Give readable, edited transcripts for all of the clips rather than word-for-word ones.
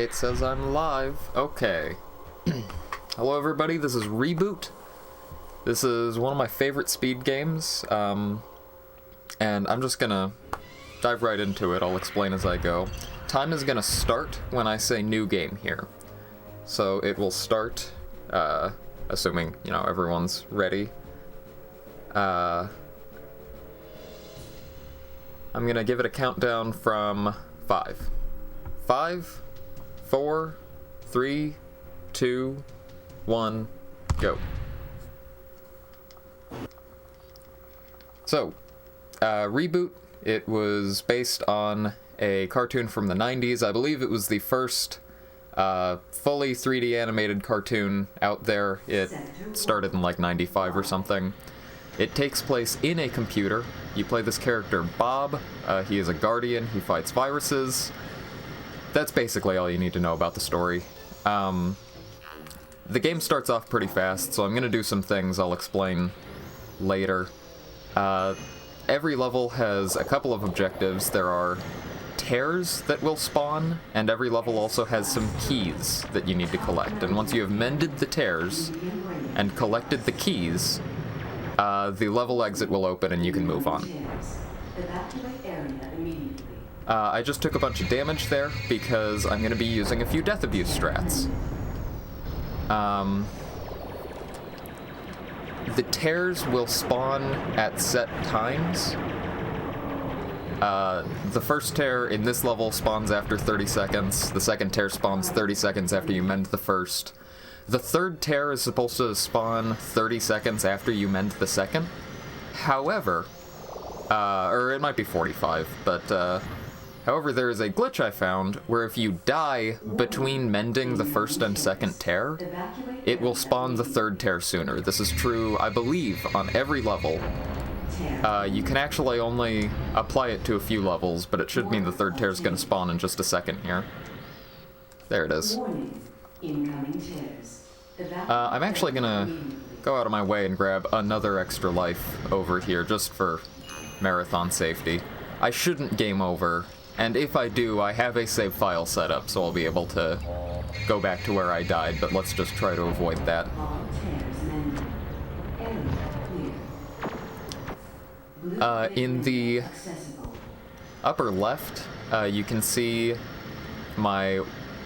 indicate says I'm live. Okay. Hello everybody, this is ReBoot. This is one of my favorite speed games, and I'm just gonna dive right into it. I'll explain as I go. Time is gonna start when I say new game here. So it will start, assuming, you know, everyone's ready. I'm gonna give it a countdown from 5. 5, 4, 3, 2, 1, go. So, ReBoot, it was based on a cartoon from the 90s. I believe it was the first fully 3D animated cartoon out there. It started in like 95 or something. It takes place in a computer. You play this character, Bob. He is a guardian. He fights viruses. That's basically all you need to know about the story. The game starts off pretty fast, so I'm going to do some things I'll explain later. Every level has a couple of objectives. There are tears that will spawn, and every level also has some keys that you need to collect. And once you have mended the tears and collected the keys, the level exit will open and you can move on. I just took a bunch of damage there because I'm going to be using a few death abuse strats. The tears will spawn at set times. The first tear in this level spawns after 30 seconds. The second tear spawns 30 seconds after you mend the first. The third tear is supposed to spawn 30 seconds after you mend the second. However, or it might be 45, but however, there is a glitch I found where if you die between mending the first and second tear, it will spawn the third tear sooner. This is true, I believe, on every level. You can actually only apply it to a few levels, but it should mean the third tear is going to spawn in just a second here. There it is. I'm actually going to go out of my way and grab another extra life over here, just for marathon safety. I shouldn't game over, and if I do, I have a save file set up, so I'll be able to go back to where I died, but let's just try to avoid that. In the upper left, you can see my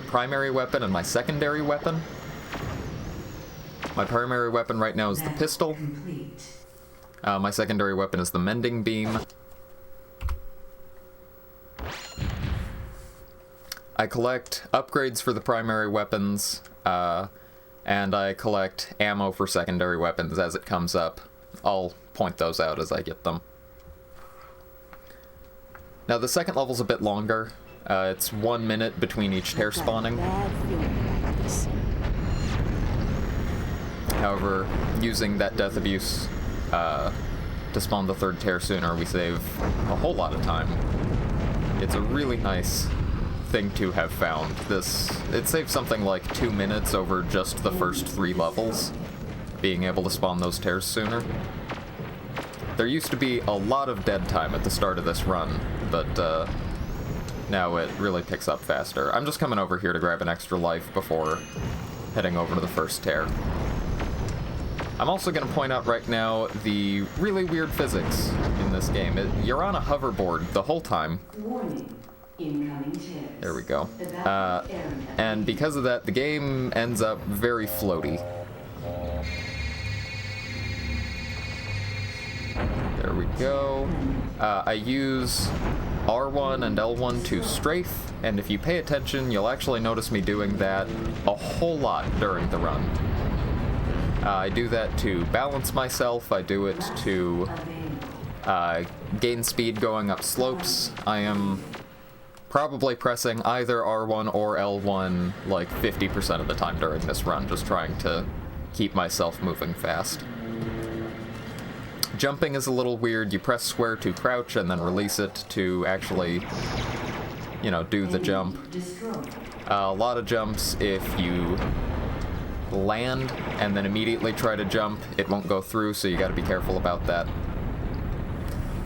primary weapon and my secondary weapon. My primary weapon right now is the pistol. My secondary weapon is the mending beam. I collect upgrades for the primary weapons, and I collect ammo for secondary weapons as it comes up. I'll point those out as I get them. Now the second level's a bit longer. It's 1 minute between each tear spawning. However, using that death abuse to spawn the third tear sooner, we save a whole lot of time. It's a really nice thing to have found. It saves something like 2 minutes over just the first 3 levels, being able to spawn those tears sooner. There used to be a lot of dead time at the start of this run, but now it really picks up faster. I'm just coming over here to grab an extra life before heading over to the first tear. I'm also going to point out right now the really weird physics in this game. You're on a hoverboard the whole time. There we go. And because of that, the game ends up very floaty. There we go. I use R1 and L1 to strafe, and if you pay attention, you'll actually notice me doing that a whole lot during the run. I do that to balance myself. I do it to gain speed going up slopes. I am probably pressing either R1 or L1 like 50% of the time during this run, just trying to keep myself moving fast. Jumping is a little weird. You press square to crouch and then release it to actually, you know, do the jump. A lot of jumps, if you land and then immediately try to jump, it won't go through, so you gotta be careful about that.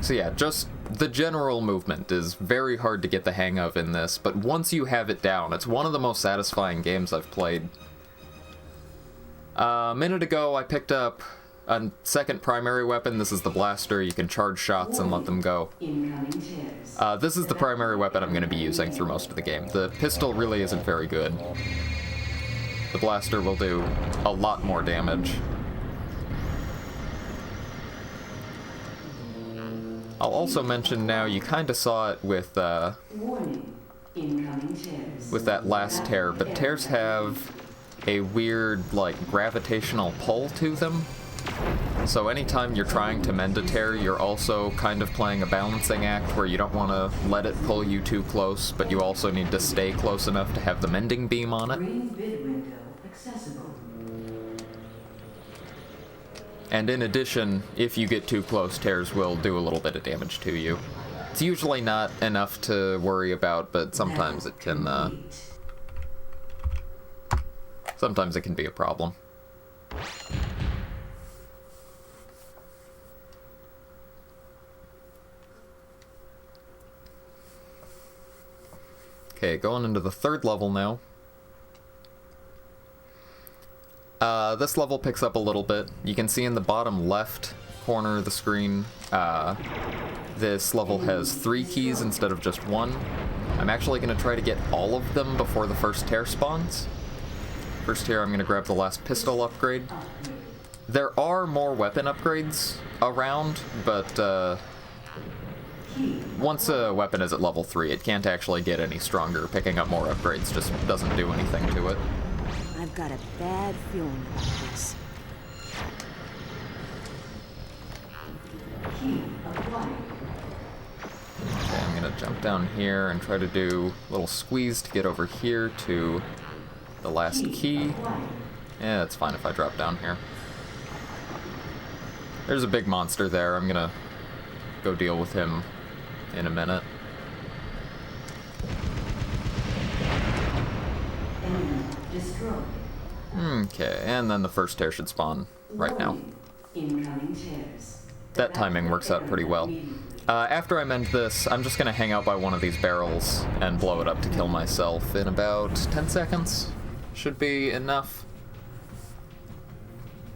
So yeah, just the general movement is very hard to get the hang of in this, but once you have it down, it's one of the most satisfying games I've played. A minute ago, I picked up a second primary weapon. This is the blaster. You can charge shots and let them go. This is the primary weapon I'm going to be using through most of the game. The pistol really isn't very good. The blaster will do a lot more damage. I'll also mention now, you kind of saw it with that last tear, but tears have a weird, like, gravitational pull to them. So anytime you're trying to mend a tear, you're also kind of playing a balancing act where you don't want to let it pull you too close, but you also need to stay close enough to have the mending beam on it. And in addition, if you get too close, tears will do a little bit of damage to you. It's usually not enough to worry about, but sometimes it can, sometimes it can be a problem. Okay, going into the third level now. This level picks up a little bit. You can see in the bottom left corner of the screen, this level has 3 keys instead of just 1. I'm actually going to try to get all of them before the first tear spawns. First here, I'm going to grab the last pistol upgrade. There are more weapon upgrades around, but once a weapon is at level 3, it can't actually get any stronger. Picking up more upgrades just doesn't do anything to it. I've got a bad feeling about this. Okay, I'm gonna jump down here and try to do a little squeeze to get over here to the last key. Yeah, it's fine if I drop down here. There's a big monster there. I'm gonna go deal with him in a minute. Okay, and then the first tear should spawn right now. That timing works out pretty well. After I mend this, I'm just gonna hang out by one of these barrels and blow it up to kill myself in about 10 seconds. Should be enough.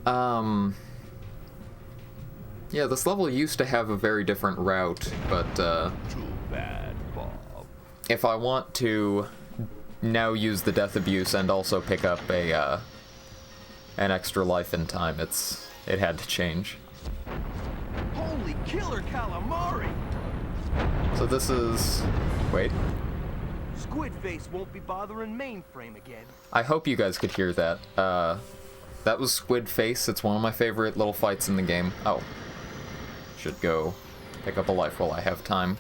Yeah, this level used to have a very different route, but Too bad, Bob. if I want to now use the death abuse and also pick up a an extra life in time, it had to change. Holy killer calamari! So this is... wait. Squid Face won't be bothering mainframe again. I hope you guys could hear that. That was Squid Face. It's one of my favorite little fights in the game. Oh. Should go pick up a life while I have time.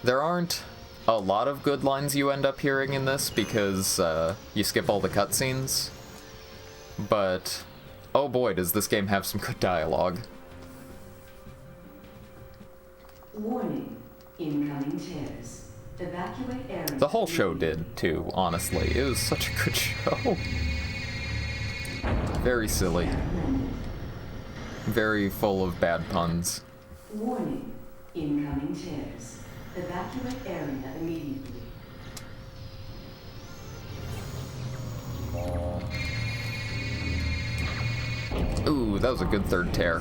There aren't a lot of good lines you end up hearing in this because you skip all the cutscenes. But, oh boy, does this game have some good dialogue. Warning, incoming tears. Evacuate area. The whole show did, too, honestly. It was such a good show. Very silly. Very full of bad puns. Warning, incoming tears. Evacuate area immediately. Ooh, that was a good third tear.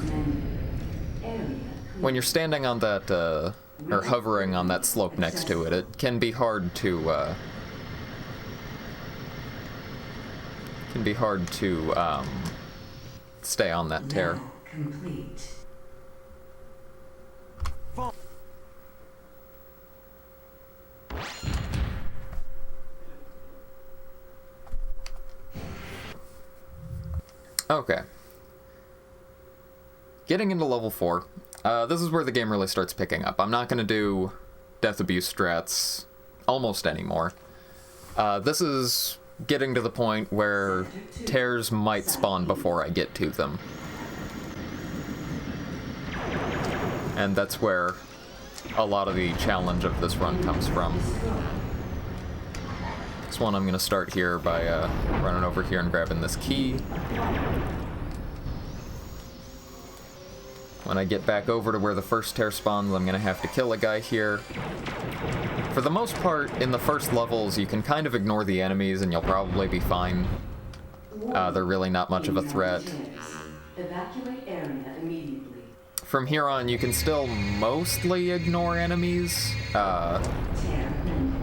When you're standing on that, or hovering on that slope next to it, it can be hard to, stay on that tear. Now complete. Okay. Getting into level 4. This is where the game really starts picking up. I'm not going to do death abuse strats almost anymore. This is getting to the point where tears might spawn before I get to them. And that's where a lot of the challenge of this run comes from. This one I'm going to start here by running over here and grabbing this key. when I get back over to where the first tear spawns, I'm gonna have to kill a guy here. For the most part, in the first levels, you can kind of ignore the enemies and you'll probably be fine. They're really not much of a threat. Evacuate area immediately. From here on, you can still mostly ignore enemies.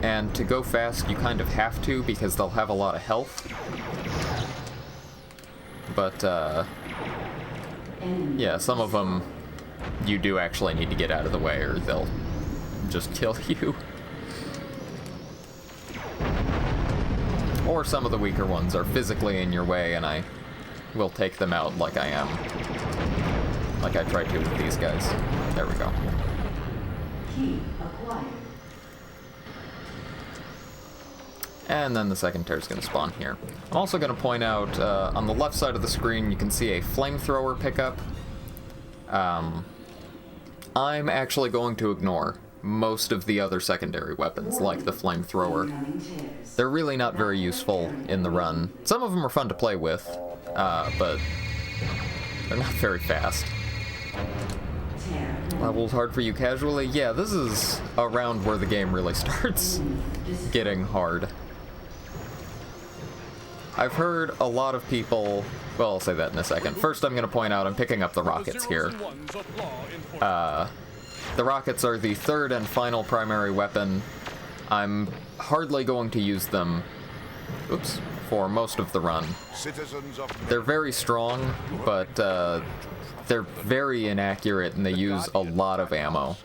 And to go fast, you kind of have to because they'll have a lot of health. But, yeah, some of them you do actually need to get out of the way or they'll just kill you. Or some of the weaker ones are physically in your way and I will take them out like I am. Like I tried to with these guys. There we go. Key acquired. And then the second tear is going to spawn here. I'm also going to point out, on the left side of the screen, you can see a flamethrower pickup. I'm actually going to ignore most of the other secondary weapons, like the flamethrower. They're really not very useful in the run. Some of them are fun to play with, but they're not very fast. Levels hard for you casually? Yeah, this is around where the game really starts getting hard. I've heard a lot of people... Well, I'll say that in a second. First, I'm going to point out I'm picking up the rockets here. The rockets are the third and final primary weapon. I'm hardly going to use them, for most of the run. They're very strong, but they're very inaccurate and they use a lot of ammo.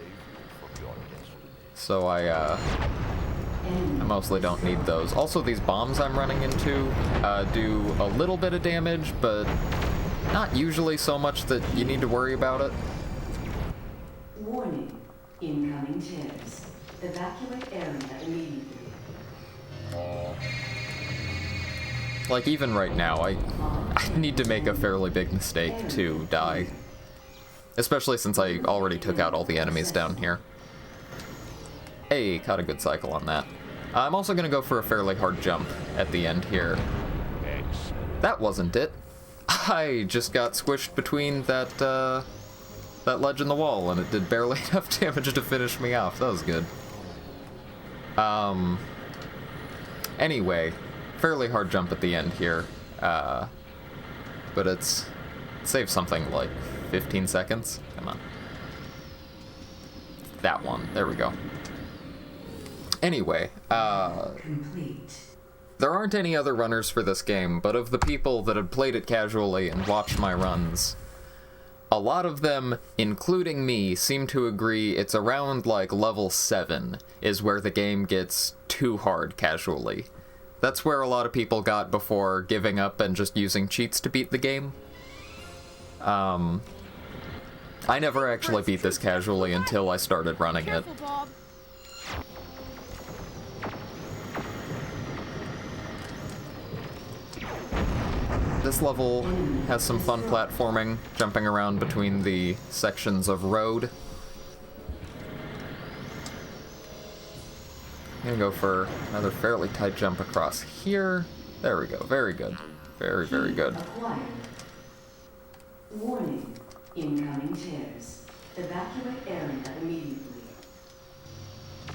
So I mostly don't need those. Also, these bombs I'm running into do a little bit of damage, but not usually so much that you need to worry about it. Warning. Incoming tears. Evacuate area immediately. Like, even right now, I need to make a fairly big mistake to die. Especially since I already took out all the enemies down here. Hey, caught a good cycle on that. I'm also going to go for a fairly hard jump at the end here. That wasn't it. I just got squished between that ledge and the wall, and it did barely enough damage to finish me off. That was good. Anyway, fairly hard jump at the end here. But it saves something like 15 seconds. Come on. That one. There we go. Anyway, there aren't any other runners for this game, but of the people that had played it casually and watched my runs, a lot of them, including me, seem to agree it's around, like, level 7 is where the game gets too hard casually. That's where a lot of people got before giving up and just using cheats to beat the game. I never actually beat this casually until I started running it. This level has some fun platforming, jumping around between the sections of road. I'm gonna go for another fairly tight jump across here. There we go, very good. Very, very good. Warning, incoming tears. Evacuate area immediately.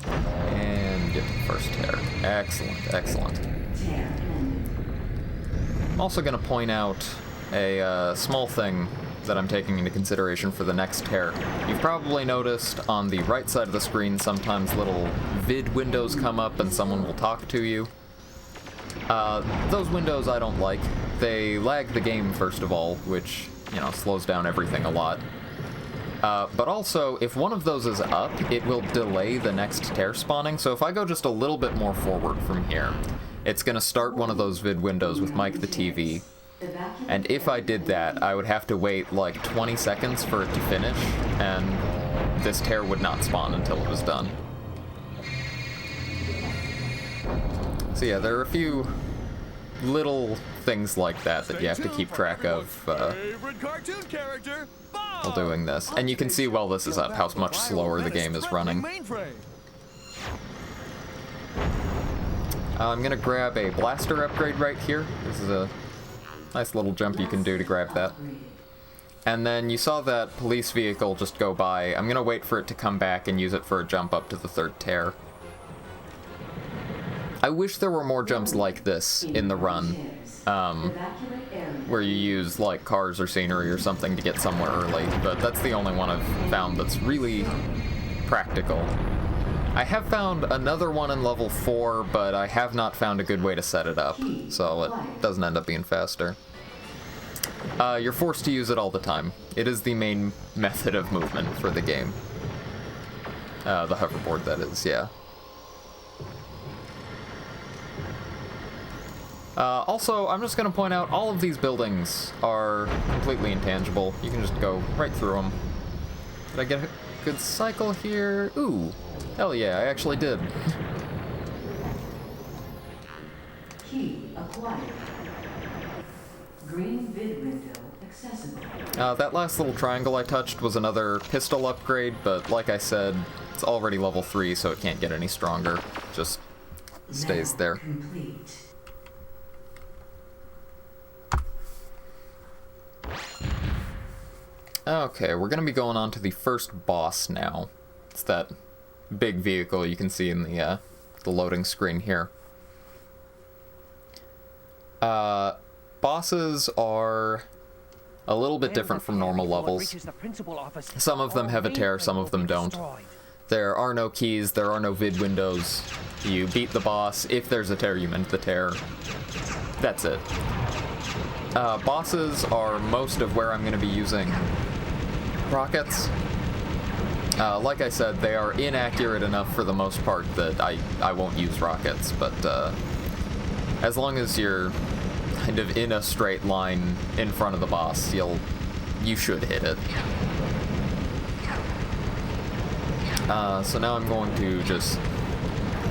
And get the first tear. Excellent, excellent. Tear ended. I'm also going to point out a small thing that I'm taking into consideration for the next tear. You've probably noticed on the right side of the screen sometimes little vid windows come up and someone will talk to you. Those windows I don't like. They lag the game, first of all, which, you know, slows down everything a lot. But also, if one of those is up, it will delay the next tear spawning, so if I go just a little bit more forward from here, it's going to start one of those vid windows with Mike the TV, and if I did that, I would have to wait like 20 seconds for it to finish, and this tear would not spawn until it was done. So yeah, there are a few little things like that that you have to keep track of while doing this. And you can see while this is up how much slower the game is running. I'm gonna grab a blaster upgrade right here. This is a nice little jump you can do to grab that. And then you saw that police vehicle just go by. I'm gonna wait for it to come back and use it for a jump up to the third tear. I wish there were more jumps like this in the run, where you use like cars or scenery or something to get somewhere early, but that's the only one I've found that's really practical. I have found another one in level 4, but I have not found a good way to set it up, so it doesn't end up being faster. You're forced to use it all the time. It is the main method of movement for the game. The hoverboard, that is, yeah. Also, I'm just going to point out, all of these buildings are completely intangible. You can just go right through them. Did I get a good cycle here? Ooh, hell yeah, I actually did. Key acquired. Green vid window accessible. That last little triangle I touched was another pistol upgrade, but like I said, it's already level 3, so it can't get any stronger. Just stays there. Complete. Okay, we're gonna be going on to the first boss now. It's that big vehicle you can see in the loading screen here. Bosses are a little bit different from normal levels. Some of them have a tear, some of them don't. There are no keys, there are no vid windows. You beat the boss. If there's a tear, you mend the tear. That's it. Bosses are most of where I'm going to be using rockets. Like I said, they are inaccurate enough for the most part that I won't use rockets, but as long as you're kind of in a straight line in front of the boss, you should hit it. So now I'm going to just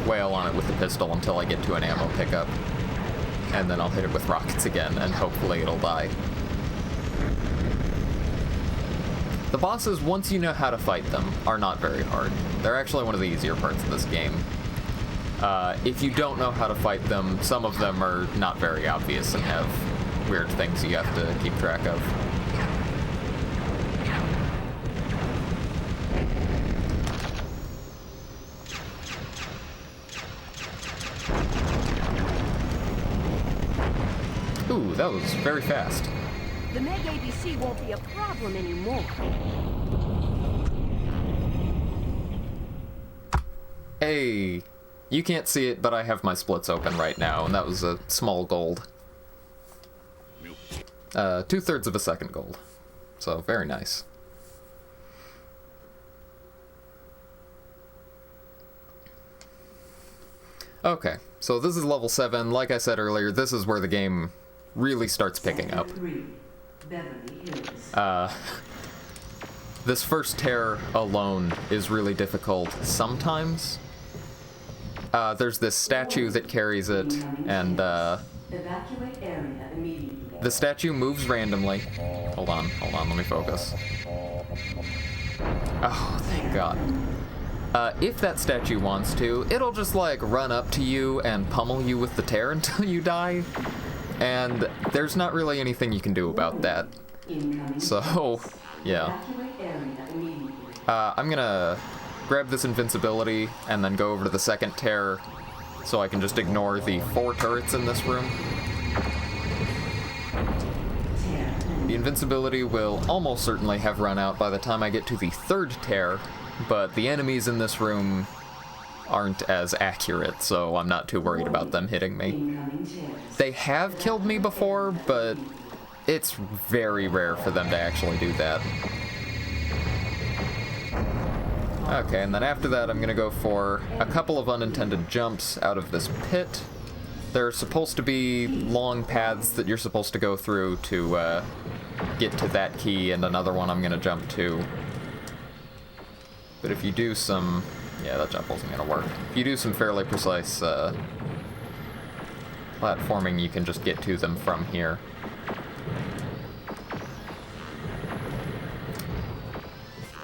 wail on it with the pistol until I get to an ammo pickup. And then I'll hit it with rockets again, and hopefully it'll die. The bosses, once you know how to fight them, are not very hard. They're actually one of the easier parts of this game. If you don't know how to fight them, some of them are not very obvious and have weird things you have to keep track of. Ooh, that was very fast. The Meg ABC won't be a problem anymore. Hey, you can't see it, but I have my splits open right now, and that was a small gold. 2/3 of a second gold. So, very nice. Okay, so this is level 7. Like I said earlier, this is where the game really starts picking up. This first tear alone is really difficult sometimes. There's this statue that carries it, and the statue moves randomly. Hold on, let me focus. Oh, thank God. If that statue wants to, it'll just like run up to you and pummel you with the tear until you die. And there's not really anything you can do about that. So, yeah. I'm gonna grab this invincibility and then go over to the second tear so I can just ignore the 4 turrets in this room. The invincibility will almost certainly have run out by the time I get to the third tear, but the enemies in this room aren't as accurate, so I'm not too worried about them hitting me. They have killed me before, but it's very rare for them to actually do that. Okay, and then after that I'm gonna go for a couple of unintended jumps out of this pit. There's supposed to be long paths that you're supposed to go through to get to that key, and another one I'm gonna jump to. But if you do some... yeah, that jump wasn't gonna work. If you do some fairly precise platforming, you can just get to them from here.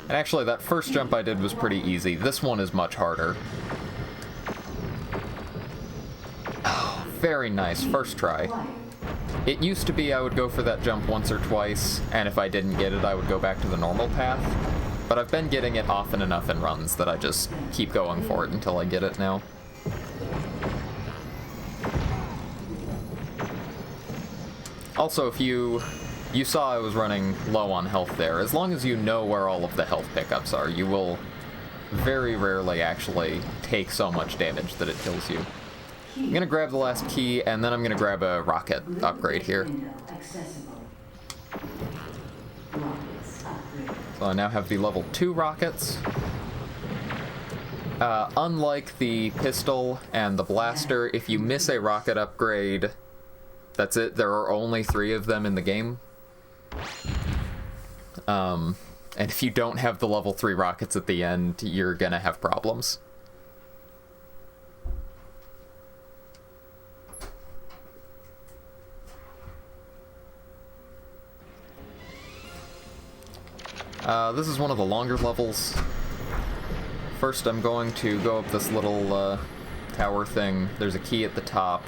And actually, that first jump I did was pretty easy. This one is much harder. Oh, very nice. First try. It used to be I would go for that jump once or twice, and if I didn't get it, I would go back to the normal path. But I've been getting it often enough in runs that I just keep going for it until I get it now. Also, if you saw I was running low on health there, as long as you know where all of the health pickups are, you will very rarely actually take so much damage that it kills you. I'm gonna grab the last key, and then I'm gonna grab a rocket upgrade here. So I now have the level 2 rockets. Unlike the pistol and the blaster, if you miss a rocket upgrade, that's it. There are only 3 of them in the game. And if you don't have the level 3 rockets at the end, you're gonna have problems. This is one of the longer levels. First, I'm going to go up this little tower thing. There's a key at the top.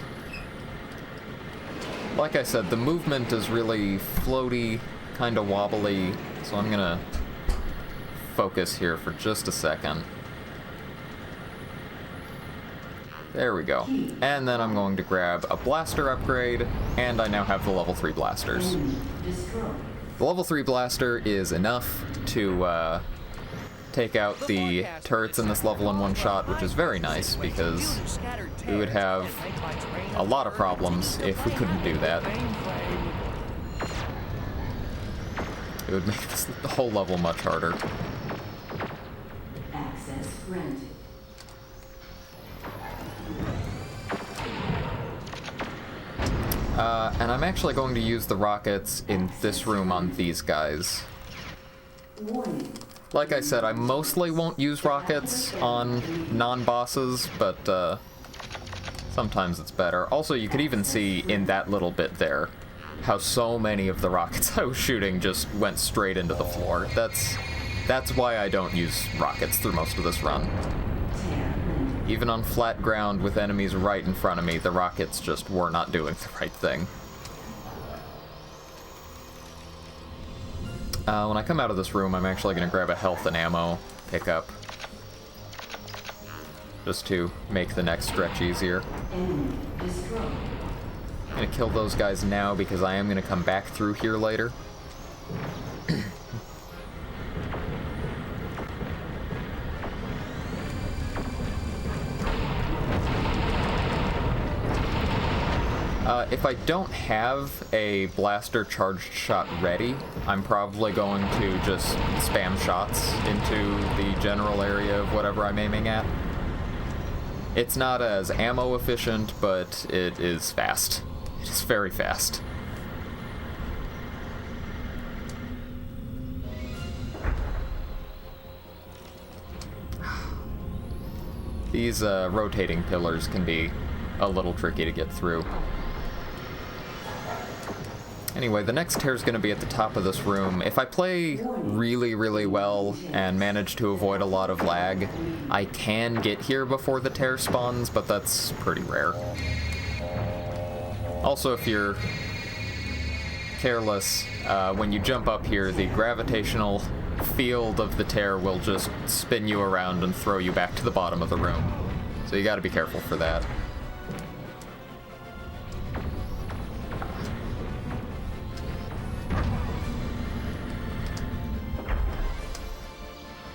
Like I said, the movement is really floaty, kind of wobbly, so I'm gonna focus here for just a second. There we go. And then I'm going to grab a blaster upgrade, and I now have the level 3 blasters. The level 3 blaster is enough to take out the turrets in this level in one shot, which is very nice, because we would have a lot of problems if we couldn't do that. It would make the whole level much harder. Access granted. And I'm actually going to use the rockets in this room on these guys. Warning. Like I said, I mostly won't use rockets on non-bosses, but sometimes it's better. Also, you could even see in that little bit there how so many of the rockets I was shooting just went straight into the floor. That's why I don't use rockets through most of this run. Even on flat ground with enemies right in front of me, the rockets just were not doing the right thing. When I come out of this room, I'm actually going to grab a health and ammo pickup, just to make the next stretch easier. I'm going to kill those guys now because I am going to come back through here later. If I don't have a blaster charged shot ready, I'm probably going to just spam shots into the general area of whatever I'm aiming at. It's not as ammo efficient, but it is fast. It is very fast. These rotating pillars can be a little tricky to get through. Anyway, the next tear is going to be at the top of this room. If I play really, really well and manage to avoid a lot of lag, I can get here before the tear spawns, but that's pretty rare. Also, if you're careless, when you jump up here, the gravitational field of the tear will just spin you around and throw you back to the bottom of the room. So you gotta be careful for that.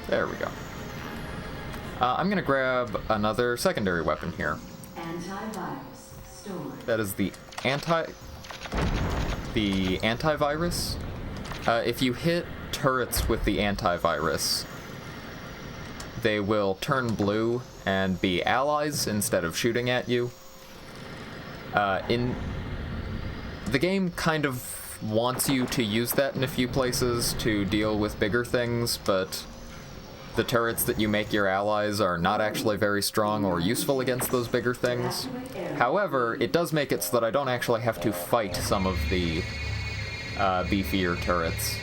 There we go. I'm gonna grab another secondary weapon here. Antivirus stored. That is the antivirus. If you hit turrets with the antivirus, they will turn blue and be allies instead of shooting at you. The game kind of wants you to use that in a few places to deal with bigger things, but the turrets that you make your allies are not actually very strong or useful against those bigger things. However, it does make it so that I don't actually have to fight some of the beefier turrets.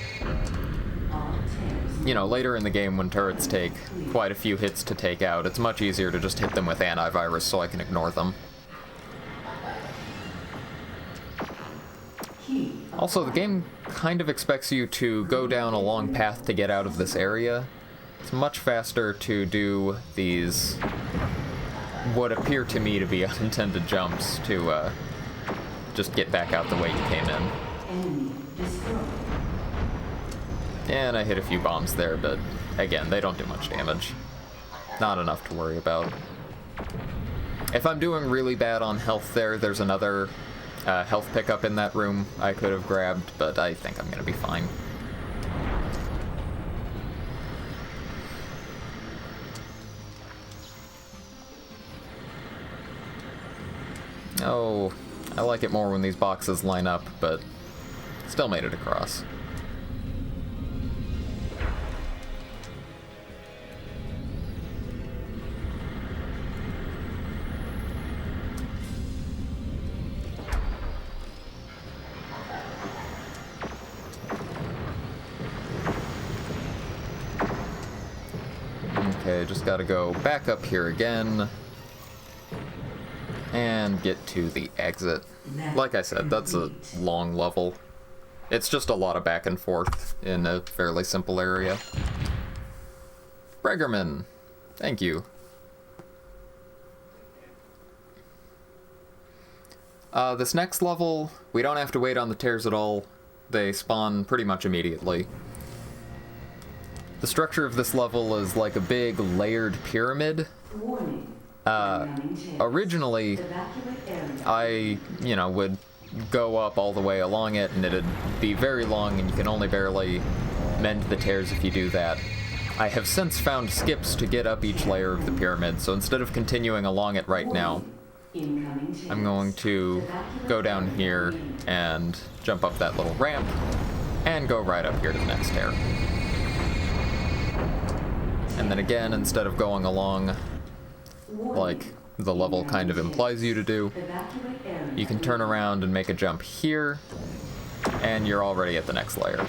You know, later in the game when turrets take quite a few hits to take out, it's much easier to just hit them with antivirus so I can ignore them. Also, the game kind of expects you to go down a long path to get out of this area. It's much faster to do these, what appear to me to be unintended jumps, to just get back out the way you came in. Enemy destroyed. And I hit a few bombs there, but again, they don't do much damage. Not enough to worry about. If I'm doing really bad on health there, there's another health pickup in that room I could have grabbed, but I think I'm gonna be fine. Oh, I like it more when these boxes line up, but still made it across. Okay, just gotta go back up here again and get to the exit. Like I said, that's a long level. It's just a lot of back and forth in a fairly simple area. Bregerman, thank you. This next level, we don't have to wait on the tears at all. They spawn pretty much immediately. The structure of this level is like a big layered pyramid. Warning. Originally, I, would go up all the way along it, and it'd be very long, and you can only barely mend the tears if you do that. I have since found skips to get up each layer of the pyramid, so instead of continuing along it right now, I'm going to go down here and jump up that little ramp, and go right up here to the next tear. And then again, instead of going along like the level kind of implies you to do, you can turn around and make a jump here, and you're already at the next layer.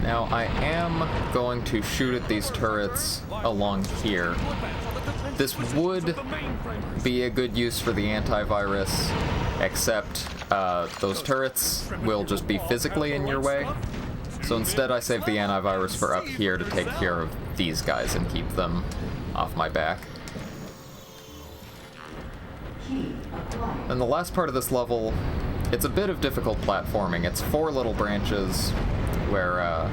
Now, I am going to shoot at these turrets along here. This would be a good use for the antivirus, except those turrets will just be physically in your way. So instead I save the antivirus for up here to take care of these guys and keep them off my back. And the last part of this level, it's a bit of difficult platforming. It's 4 little branches where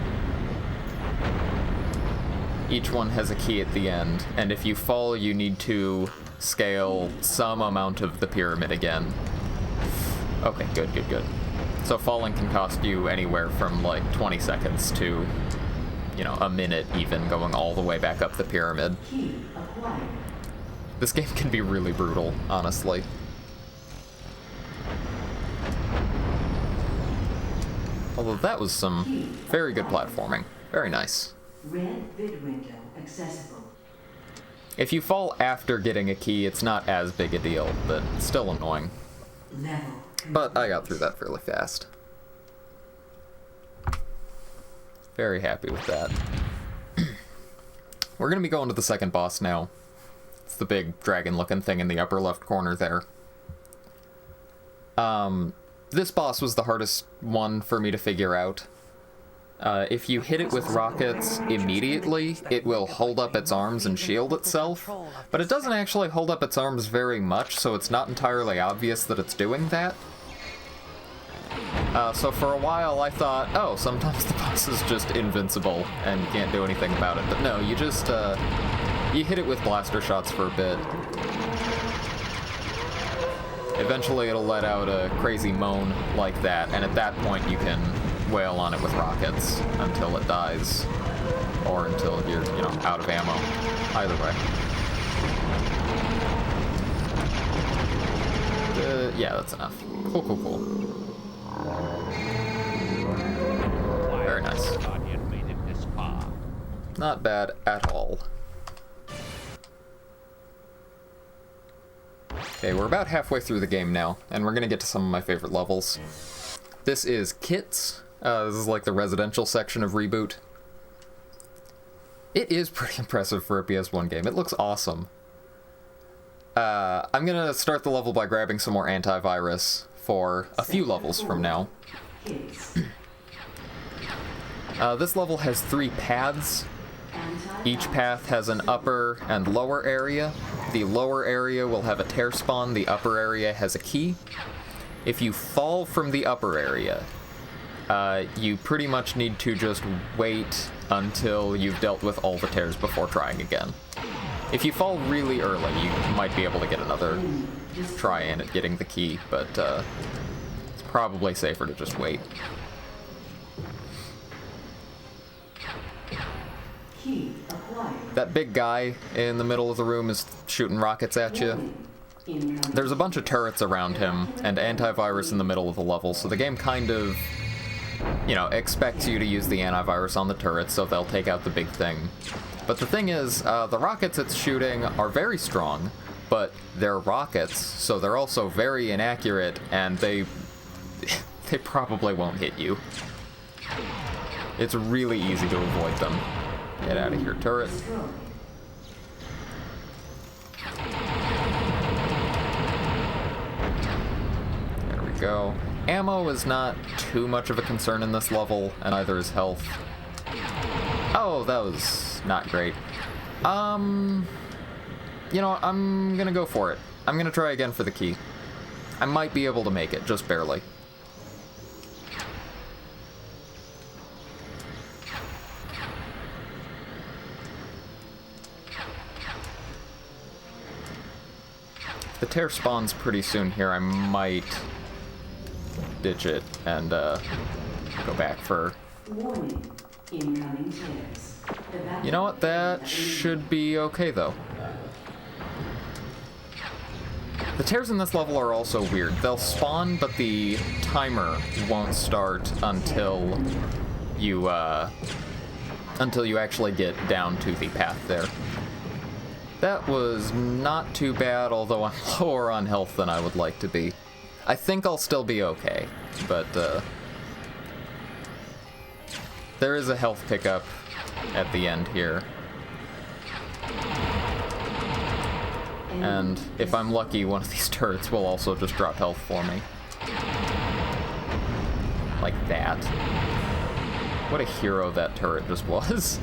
each one has a key at the end, and if you fall, you need to scale some amount of the pyramid again. Okay, good. So falling can cost you anywhere from like 20 seconds to, a minute even, going all the way back up the pyramid. This game can be really brutal, honestly. Although that was some very good platforming. Very nice. Red vid window accessible. If you fall after getting a key, it's not as big a deal, but still annoying. Level. But I got through that fairly fast. Very happy with that. We're gonna be going to the second boss now. It's the big dragon-looking thing in the upper left corner there. This boss was the hardest one for me to figure out. If you hit it with rockets immediately, it will hold up its arms and shield itself, but it doesn't actually hold up its arms very much, so it's not entirely obvious that it's doing that. So for a while I thought, oh, sometimes the boss is just invincible and you can't do anything about it, but no, you just, you hit it with blaster shots for a bit. Eventually it'll let out a crazy moan like that, and at that point you can wail on it with rockets until it dies, or until you're, out of ammo. Either way. Yeah, that's enough. Cool. Very nice. Not bad at all. Okay, we're about halfway through the game now, and we're gonna get to some of my favorite levels. This is Kits. This is like the residential section of ReBoot. It is pretty impressive for a PS1 game. It looks awesome. I'm gonna start the level by grabbing some more antivirus for a few levels from now. This level has 3 paths. Each path has an upper and lower area. The lower area will have a tear spawn, the upper area has a key. If you fall from the upper area, you pretty much need to just wait until you've dealt with all the tears before trying again. If you fall really early, you might be able to get another try in at getting the key, but it's probably safer to just wait. That big guy in the middle of the room is shooting rockets at you. There's a bunch of turrets around him, and antivirus in the middle of the level, so the game kind of, you know, expects you to use the antivirus on the turrets, so they'll take out the big thing. But the thing is, the rockets it's shooting are very strong, but they're rockets, so they're also very inaccurate, and they probably won't hit you. It's really easy to avoid them. Get out of here, turret. There we go. Ammo is not too much of a concern in this level, and neither is health. Oh, that was not great. You know, I'm gonna go for it. I'm gonna try again for the key. I might be able to make it, just barely. The tear spawns pretty soon here. I might ditch it and go back for... You know what? That should be okay, though. The tears in this level are also weird. They'll spawn, but the timer won't start until you actually get down to the path there. That was not too bad, although I'm lower on health than I would like to be. I think I'll still be okay, but there is a health pickup at the end here. And if I'm lucky, one of these turrets will also just drop health for me. Like that. What a hero that turret just was.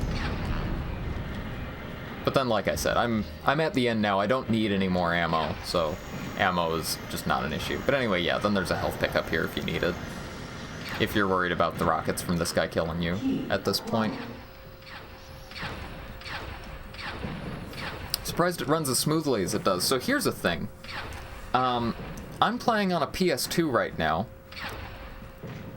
But then, like I said, I'm at the end now. I don't need any more ammo, so ammo is just not an issue. But anyway, yeah, then there's a health pickup here if you need it. If you're worried about the rockets from this guy killing you at this point. Surprised it runs as smoothly as it does. So here's the thing. I'm playing on a PS2 right now.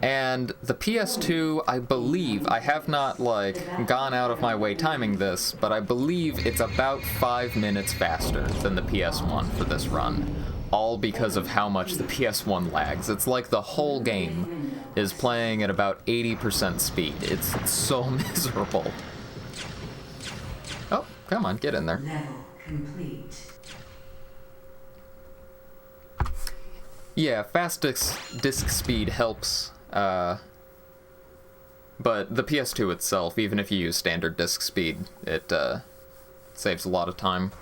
And the PS2, I believe, I have not, like, gone out of my way timing this, but I believe it's about 5 minutes faster than the PS1 for this run. All because of how much the PS1 lags. It's like the whole game is playing at about 80% speed. It's so miserable. Oh, come on, get in there. Level complete. Yeah, fast disk speed helps. But the PS2 itself, even if you use standard disk speed, it saves a lot of time.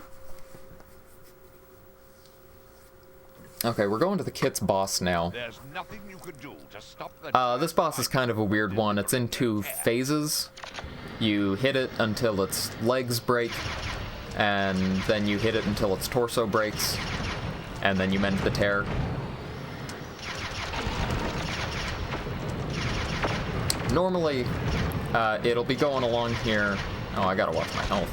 Okay, we're going to the kit's boss now. There's nothing you could do to stop the This boss is kind of a weird one. It's in 2 phases. You hit it until its legs break, and then you hit it until its torso breaks, and then you mend the tear. Normally, it'll be going along here. Oh, I gotta watch my health.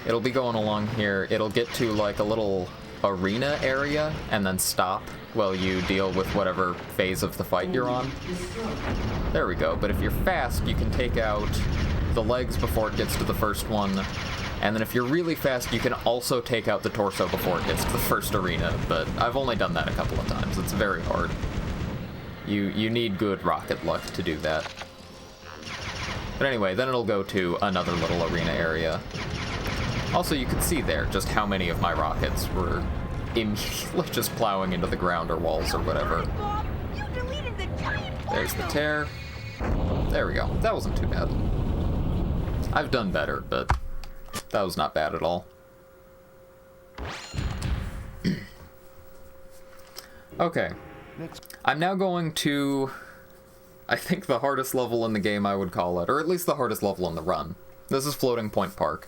It'll be going along here. It'll get to like a little arena area and then stop while you deal with whatever phase of the fight you're on. There we go. But if you're fast, you can take out the legs before it gets to the first one. And then if you're really fast, you can also take out the torso before it gets to the first arena. But I've only done that a couple of times. It's very hard. You need good rocket luck to do that. But anyway, then it'll go to another little arena area. Also, you can see there just how many of my rockets were immediately just plowing into the ground or walls or whatever. Bob, you deleted the giant There's the tear. There we go. That wasn't too bad. I've done better, but that was not bad at all. Okay. I'm now going to, I think, the hardest level in the game, I would call it, or at least the hardest level in the run. This is Floating Point Park.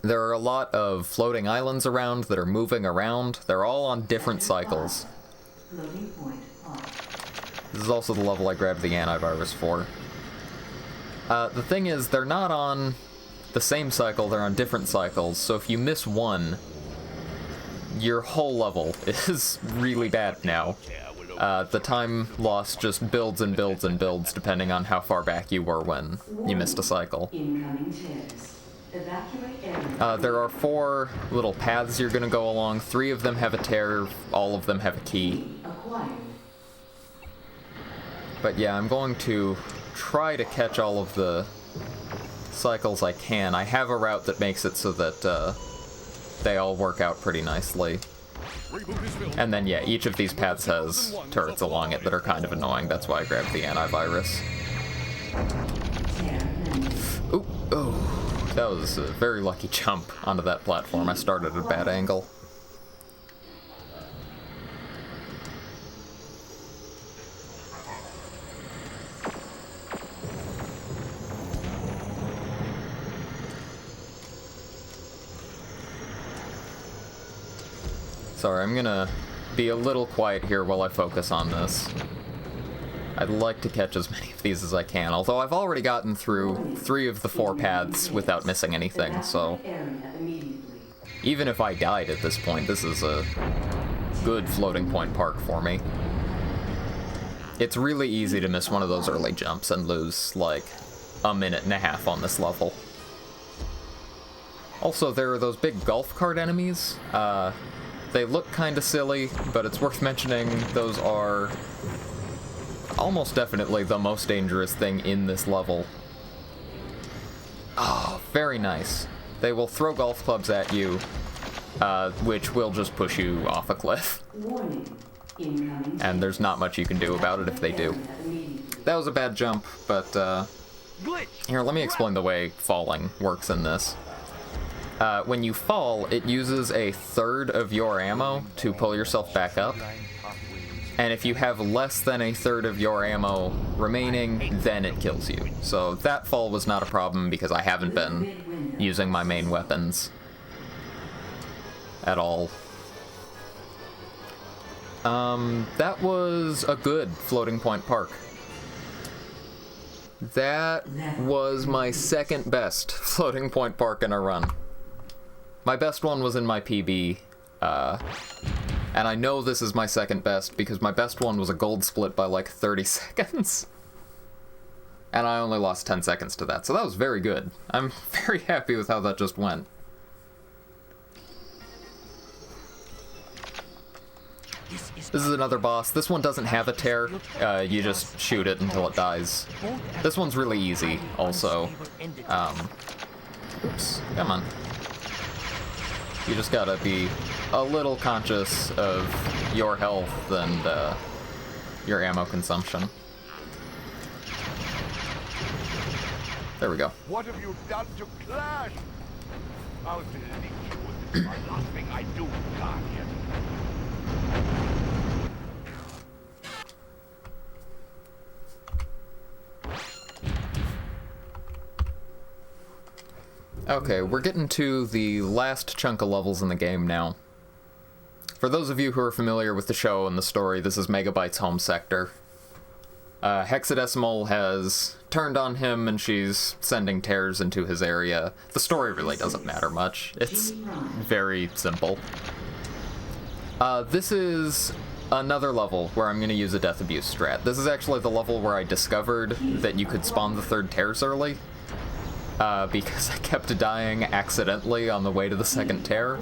There are a lot of floating islands around that are moving around. They're all on different cycles. Floating point off. This is also the level I grabbed the antivirus for. The thing is, they're not on the same cycle, they're on different cycles, so if you miss one, your whole level is really bad now. The time loss just builds and builds and builds depending on how far back you were when you missed a cycle. Incoming tears. Evacuate area. There are 4 little paths you're gonna go along. 3 of them have a tear, all of them have a key. Acquired. But yeah, I'm going to try to catch all of the cycles I can. I have a route that makes it so that they all work out pretty nicely. And then yeah, each of these paths has turrets along it that are kind of annoying. That's why I grabbed the antivirus. Ooh, oh, that was a very lucky jump onto that platform. I started at a bad angle. Sorry, I'm gonna be a little quiet here while I focus on this. I'd like to catch as many of these as I can, although I've already gotten through 3 of the 4 paths without missing anything, so even if I died at this point, this is a good floating point park for me. It's really easy to miss one of those early jumps and lose, like, a minute and a half on this level. Also, there are those big golf cart enemies. They look kinda silly, but it's worth mentioning those are almost definitely the most dangerous thing in this level. Oh, very nice. They will throw golf clubs at you, which will just push you off a cliff. And there's not much you can do about it if they do. That was a bad jump, but here, let me explain the way falling works in this. When you fall, it uses a third of your ammo to pull yourself back up. And if you have less than a third of your ammo remaining, then it kills you. So that fall was not a problem because I haven't been using my main weapons at all. That was a good floating point park. That was my second best floating point park in a run. My best one was in my PB, and I know this is my second best because my best one was a gold split by like 30 seconds. And I only lost 10 seconds to that, so that was very good. I'm very happy with how that just went. This is another boss. This one doesn't have a tear. You just shoot it until it dies. This one's really easy, also. Oops, come on. You just gotta be a little conscious of your health and your ammo consumption. There we go. What have you done to Clash? I'll delete you with this my last thing I do, Guardian. Okay, we're getting to the last chunk of levels in the game now. For those of you who are familiar with the show and the story, this is Megabyte's home sector. Hexadecimal has turned on him and she's sending tears into his area. The story really doesn't matter much. It's very simple. This is another level where I'm going to use a death abuse strat. This is actually the level where I discovered that you could spawn the 3rd tears early. Because I kept dying accidentally on the way to the 2nd tear.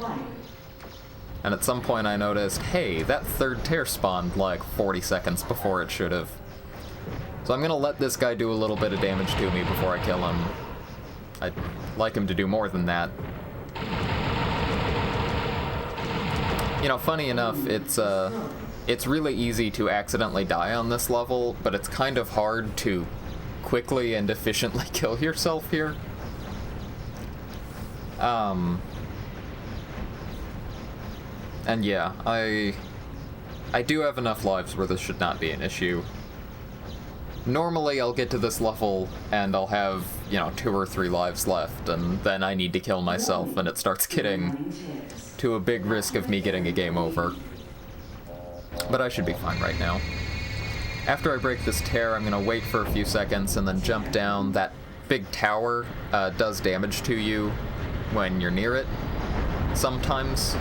And at some point I noticed, hey, that 3rd tear spawned like 40 seconds before it should have. So I'm gonna let this guy do a little bit of damage to me before I kill him. I'd like him to do more than that. You know, funny enough, it's really easy to accidentally die on this level, but it's kind of hard to quickly and efficiently kill yourself here. And yeah, I do have enough lives where this should not be an issue. Normally, I'll get to this level, and I'll have, 2 or 3 lives left, and then I need to kill myself, and it starts getting to a big risk of me getting a game over. But I should be fine right now. After I break this tear, I'm gonna wait for a few seconds and then jump down. That big tower does damage to you when you're near it. Sometimes.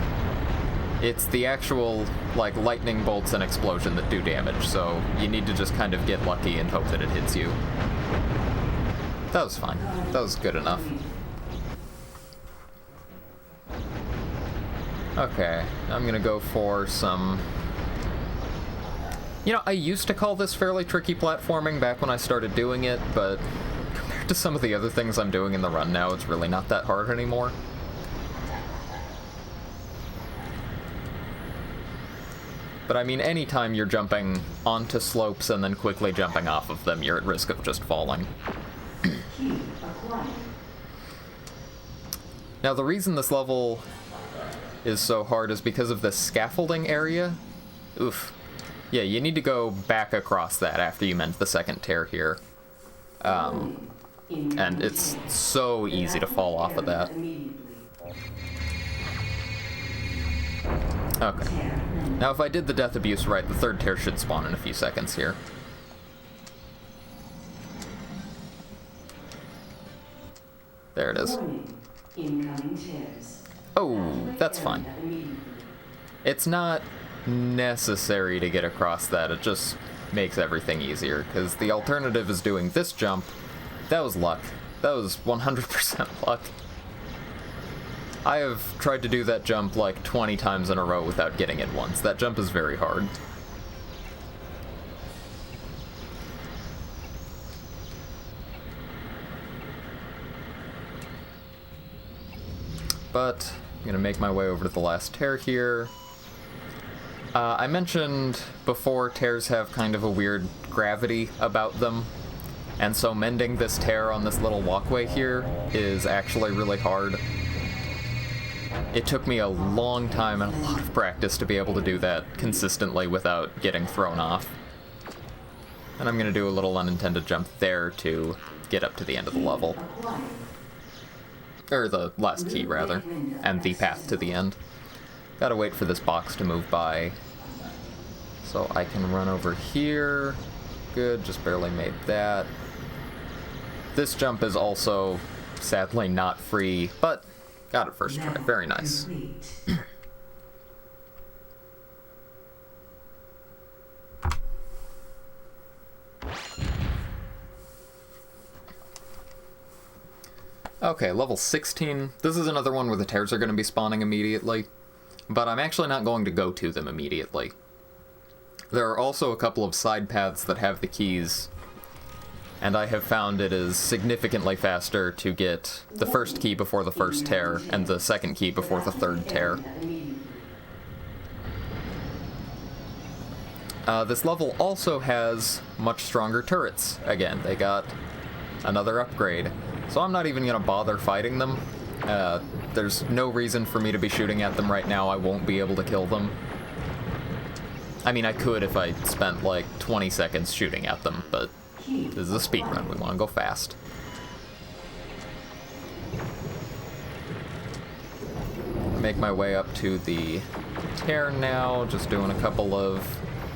It's the actual, lightning bolts and explosion that do damage, so you need to just kind of get lucky and hope that it hits you. That was fine. That was good enough. Okay, I'm gonna go for some... I used to call this fairly tricky platforming back when I started doing it, but compared to some of the other things I'm doing in the run now, it's really not that hard anymore. But I mean, anytime you're jumping onto slopes and then quickly jumping off of them, you're at risk of just falling. Now, the reason this level is so hard is because of this scaffolding area. Oof. Yeah, you need to go back across that after you mend the second tear here. And it's so easy to fall off of that. Okay. Now, if I did the death abuse right, the third tear should spawn in a few seconds here. There it is. Oh, that's fine. It's not necessary to get across that, it just makes everything easier, because the alternative is doing this jump. That was luck. That was 100% luck. I have tried to do that jump like 20 times in a row without getting it once. That jump is very hard. But I'm gonna make my way over to the last tear here. I mentioned before tears have kind of a weird gravity about them, and so mending this tear on this little walkway here is actually really hard. It took me a long time and a lot of practice to be able to do that consistently without getting thrown off. And I'm gonna do a little unintended jump there to get up to the end of the level. Or the last key, rather. And the path to the end. Gotta wait for this box to move by. So I can run over here. Good, just barely made that. This jump is also, sadly, not free, but got it first try. Very nice. Okay, level 16. This is another one where the tears are going to be spawning immediately, but I'm actually not going to go to them immediately. There are also a couple of side paths that have the keys, and I have found it is significantly faster to get the first key before the first tear, and the second key before the third tear. This level also has much stronger turrets. Again, they got another upgrade. So I'm not even going to bother fighting them. There's no reason for me to be shooting at them right now. I won't be able to kill them. I mean, I could if I spent like 20 seconds shooting at them, but this is a speed run. We want to go fast. Make my way up to the tear now, just doing a couple of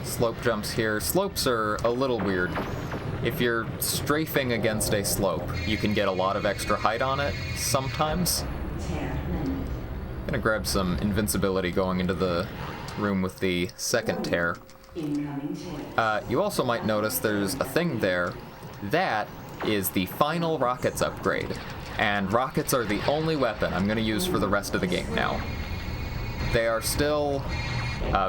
slope jumps here. Slopes are a little weird. If you're strafing against a slope, you can get a lot of extra height on it, sometimes. I'm gonna grab some invincibility going into the room with the second tear. You also might notice there's a thing there. That is the final rockets upgrade. And rockets are the only weapon I'm gonna use for the rest of the game now. They are still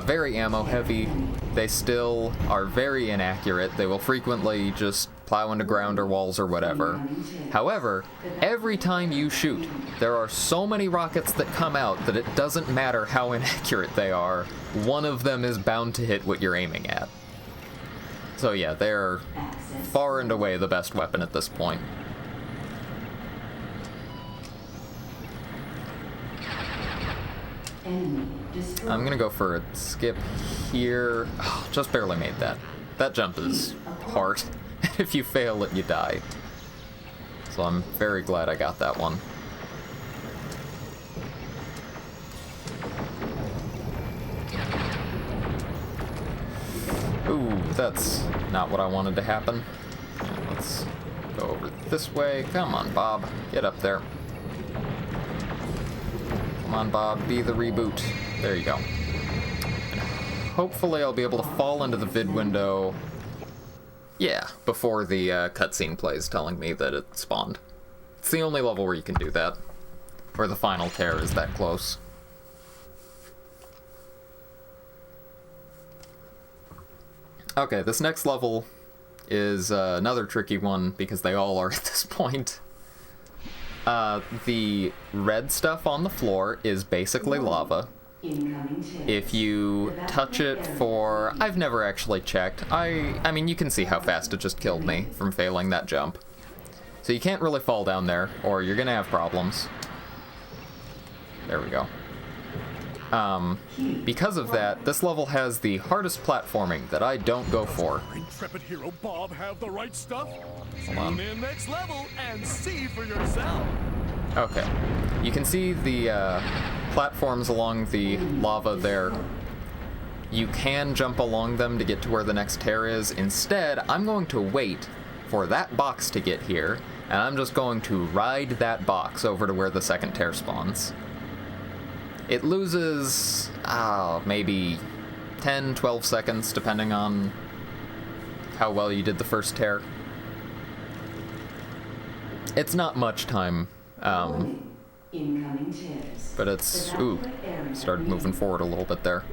very ammo heavy. They still are very inaccurate. They will frequently just plow into ground or walls or whatever. However, every time you shoot, there are so many rockets that come out that it doesn't matter how inaccurate they are. One of them is bound to hit what you're aiming at. So yeah, they're far and away the best weapon at this point. I'm gonna go for a skip here. Oh, just barely made that. That jump is hard. If you fail it, you die. So I'm very glad I got that one. Ooh, that's not what I wanted to happen. Let's go over this way. Come on, Bob. Get up there. Come on, Bob. Be the reboot. There you go. And hopefully I'll be able to fall into the vid window. Yeah, before the cutscene plays telling me that it spawned. It's the only level where you can do that. Where the final tear is that close. Okay, this next level is another tricky one, because they all are at this point. The red stuff on the floor is basically lava. If you touch it for... I've never actually checked. I mean, you can see how fast it just killed me from failing that jump. So you can't really fall down there, or you're gonna have problems. There we go. Because of that, this level has the hardest platforming that I don't go for. Intrepid hero Bob have the right stuff? Hold on. Tune in next level and see for yourself. Okay. You can see the platforms along the lava there. You can jump along them to get to where the next tear is. Instead, I'm going to wait for that box to get here, and I'm just going to ride that box over to where the second tear spawns. It loses, maybe 10, 12 seconds, depending on how well you did the first tear. It's not much time, but it's, ooh, started moving forward a little bit there.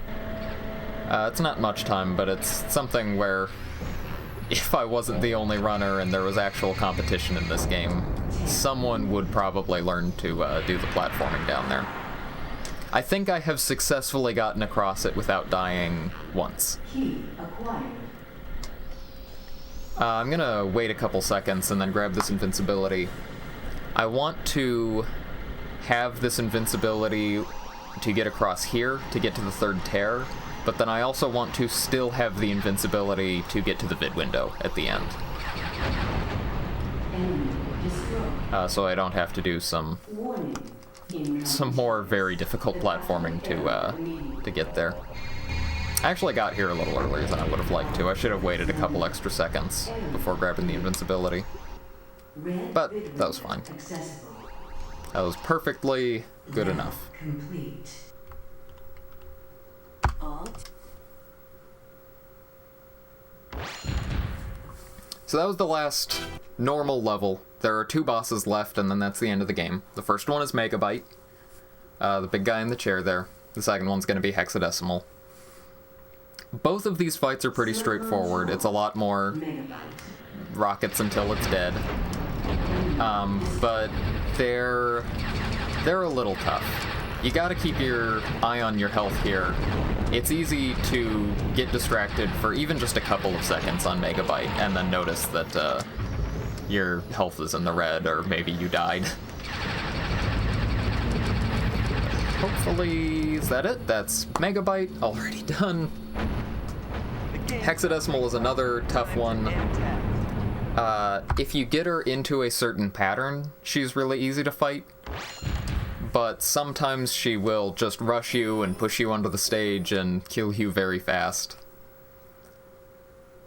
It's not much time, but it's something where if I wasn't the only runner and there was actual competition in this game, someone would probably learn to do the platforming down there. I think I have successfully gotten across it without dying once. I'm gonna wait a couple seconds and then grab this invincibility. I want to have this invincibility to get across here, to get to the third tear, but then I also want to still have the invincibility to get to the vid window at the end. So I don't have to do some more very difficult platforming to get there. I actually got here a little earlier than I would have liked to. I should have waited a couple extra seconds before grabbing the invincibility. But that was fine. That was perfectly good enough. So that was the last normal level. There are 2 bosses left, and then that's the end of the game. The first one is Megabyte, the big guy in the chair there. The second one's going to be Hexadecimal. Both of these fights are pretty straightforward. It's a lot more rockets until it's dead. But they're a little tough. You gotta keep your eye on your health here. It's easy to get distracted for even just a couple of seconds on Megabyte and then notice that your health is in the red, or maybe you died. Hopefully, is that it? That's Megabyte already done. Hexadecimal is another tough one. If you get her into a certain pattern, she's really easy to fight. But sometimes she will just rush you and push you onto the stage and kill you very fast.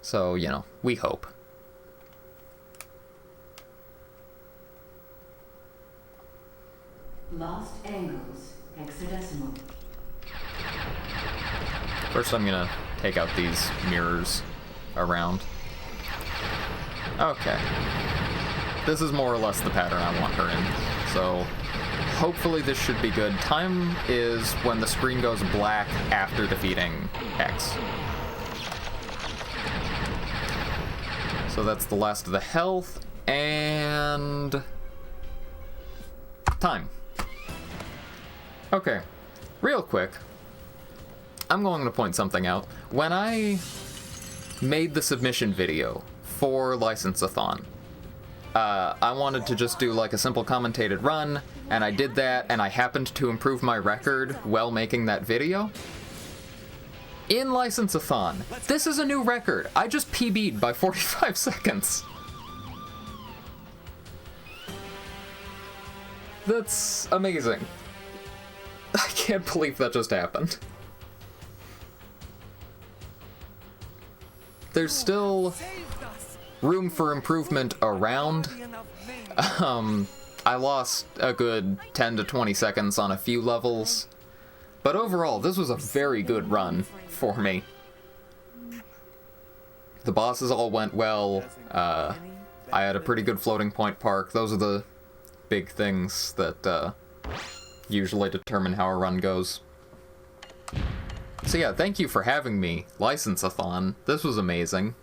So, you know, we hope. Lost angles, hexadecimal. First I'm gonna take out these mirrors around. Okay. This is more or less the pattern I want her in, so hopefully this should be good. Time is when the screen goes black after defeating X. So that's the last of the health, and time. Okay, real quick, I'm going to point something out. When I made the submission video for License-a-thon, I wanted to just do like a simple commentated run, and I did that, and I happened to improve my record while making that video. In License-a-thon. This is a new record. I just PB'd by 45 seconds. That's amazing. I can't believe that just happened. There's still room for improvement around. I lost a good 10 to 20 seconds on a few levels, but overall, this was a very good run for me. The bosses all went well. I had a pretty good floating point park. Those are the big things that usually determine how a run goes. So yeah, thank you for having me, License-a-thon. This was amazing.